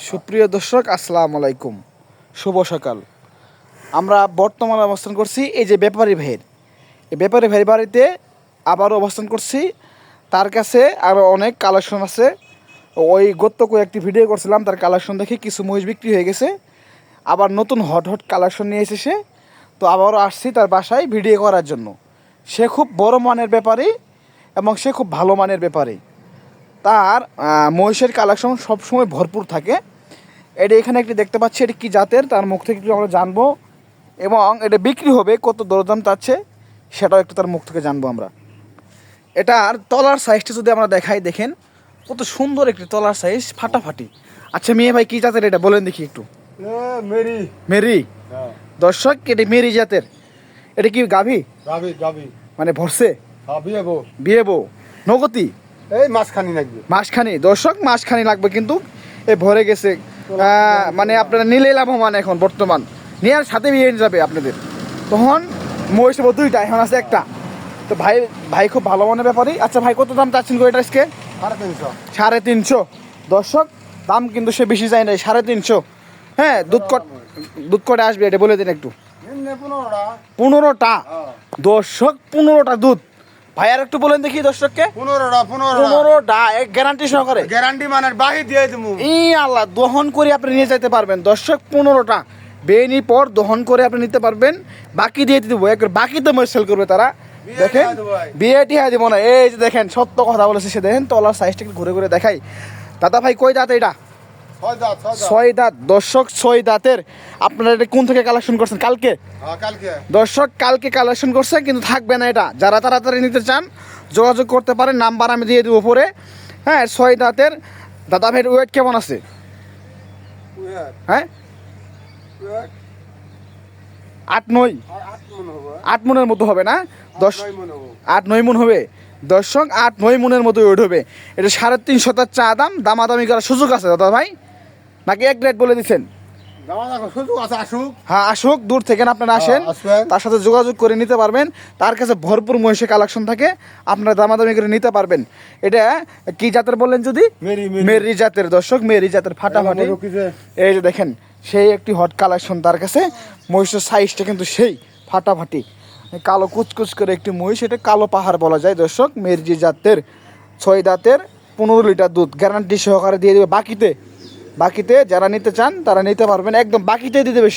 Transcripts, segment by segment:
সুপ্রিয় দর্শক আসসালামু আলাইকুম, শুভ সকাল। আমরা বর্তমানে অবস্থান করছি এই যে ব্যাপারী ভাইয়ের, এই ব্যাপারী ভাইয়ের বাড়িতে আবারও অবস্থান করছি। তার কাছে আরও অনেক কালেকশন আছে। ওই গত কয়েকটি ভিডিও করছিলাম, তার কালেকশন দেখে কিছু মহিষ বিক্রি হয়ে গেছে, আবার নতুন হট হট কালেকশন নিয়ে এসেছে সে। তো আবারও আসছি তার বাসায় ভিডিও করার জন্য। সে খুব বড় মানের ব্যাপারী এবং সে খুব ভালো মানের ব্যাপারী। তার মহিষের কালেকশন সবসময় ভরপুর থাকে। এটা এখানে একটি দেখতে পাচ্ছি, এটি কী জাতের তার মুখ থেকে একটু আমরা জানবো, এবং এটা বিক্রি হবে কত দরদাম চাচ্ছে সেটাও একটু তার মুখ থেকে জানবো আমরা। এটার তলার সাইজটা যদি আমরা দেখাই, দেখেন কত সুন্দর একটি তলার সাইজ, ফাটাফাটি। আচ্ছা মেয়ে ভাই, কী জাতের এটা বলেন দেখি একটু। মেরি মেরি। দর্শক, এটা মেরি জাতের। এটা কি গাভী? গাবি গাবি মানে ভরসে বিয়ে বউ বিয়ে বউ নগতি? এই মাসখানি লাগবে। মাসখানি। দর্শক, মাসখানি লাগবে, কিন্তু এ ভরে গেছে। মানে আপনারা নিলে লাভবান এখন বর্তমান, নেওয়ার সাথে বিয়ে যাবে আপনাদের। তখন মহিষ দুইটা, এখন আছে একটা। তো ভাই ভাই খুব ভালো মানের ব্যাপারই। আচ্ছা ভাই, কত দাম চাচ্ছেন গো এটা আজকে? 350। 350। দর্শক, দাম কিন্তু সে বেশি যায় না, 350। হ্যাঁ, দুধ কটে আসবে এটা বলে দিন একটু। 15টা। দর্শক, 15টা দুধ। ভাই আর একটু বলেন দেখি দর্শককে। 15টা গ্যারান্টি সহকারে। গ্যারান্টি মানে বাহি দিয়ে দেবো। আল্লাহ, দহন করে আপনি নিয়ে যেতে পারবেন। দর্শক, 15টা বেনি পর দহন করে আপনি নিতে পারবেন। বাকি দিয়ে দেবো, একবার বাকিতে মই সেল করবে তারা। দেখেন, বিয়েটি হয়ে দেবো না। এই যে দেখেন, সত্য কথা বলেছে সে। দেখেন তলার সাইজটা একটু ঘুরে ঘুরে দেখাই। দাদা ভাই, কয় দাঁত এটা? 6 দাঁত। দর্শক, 6 দাঁতের। আপনারা এটা কোন থেকে কালেকশন করছেন? কালকে? দর্শক, কালকে কালেকশন করছে, কিন্তু থাকবে না এটা। যারা তাড়াতাড়ি নিতে চান যোগাযোগ করতে পারেন, নাম্বার আমি দিয়ে দেবো পরে। হ্যাঁ, 6 দাঁতের। দাদা ভাইয়ের ওয়েট কেমন আছে? হ্যাঁ, 8-9। 8 মনের মতো হবে না? 8-9 মন হবে। দর্শক, 8-9 মনের মতো ওয়েট হবে। এটা 350 তার চা দাম। দামাদামি করার সুযোগ আছে দাদা ভাই, নাকি এক রেট বলে দিচ্ছেন? হ্যাঁ, আসুক, দূর থেকে আপনারা আসেন, তার সাথে যোগাযোগ করে নিতে পারবেন। তার কাছে ভরপুর মহিষের কালেকশন থাকে, আপনারা দামাদামি করে নিতে পারবেন। এটা কি জাতের বললেন যদি? মেরি জাতের। দর্শক, মেরি জাতের, ফাটাফাটি। এই যে দেখেন, সেই একটি হট কালেকশন তার কাছে। মহিষের সাইজটা কিন্তু সেই ফাটাফাটি, কালো কুচকুচ করে একটি মহিষ। এটা কালো পাহাড় বলা যায়। দর্শক, মেরি জাতের, 6 দাঁতের, 15 লিটার দুধ গ্যারান্টি সহকারে দিয়ে দেবে। বাকিতে যারা নিতে চান তারা নিতে পারবেন, একদম বাকিতে দিয়ে দেবে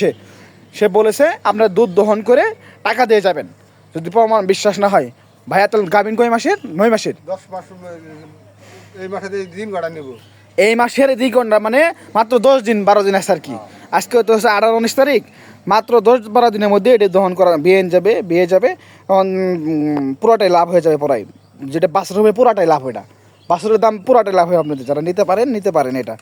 সে বলেছে আপনার দুধ দহন করে টাকা দিয়ে যাবেন। যদি প্রমাণ বিশ্বাস না হয়। ভাইয়া, তাহলে গাভিন কয় মাসের? 9 মাসের। 10 মাস। এই মাসে দিন গড়া নেব। এই মাসের 2 ঘন্টা, মানে মাত্র 10 দিন 12 দিন আছে আর কি। আজকে তো হচ্ছে 18-19 তারিখ। মাত্র 10-12 দিনের মধ্যে এটি দহন করা বিয়ে যাবে। তখন পুরোটাই লাভ হয়ে যাবে। পড়াই যেটা বাছুর হবে পুরাটাই লাভ। এটা বাছুরের দাম পুরাটাই লাভ হয় আপনাদের। যারা নিতে পারেন এটা।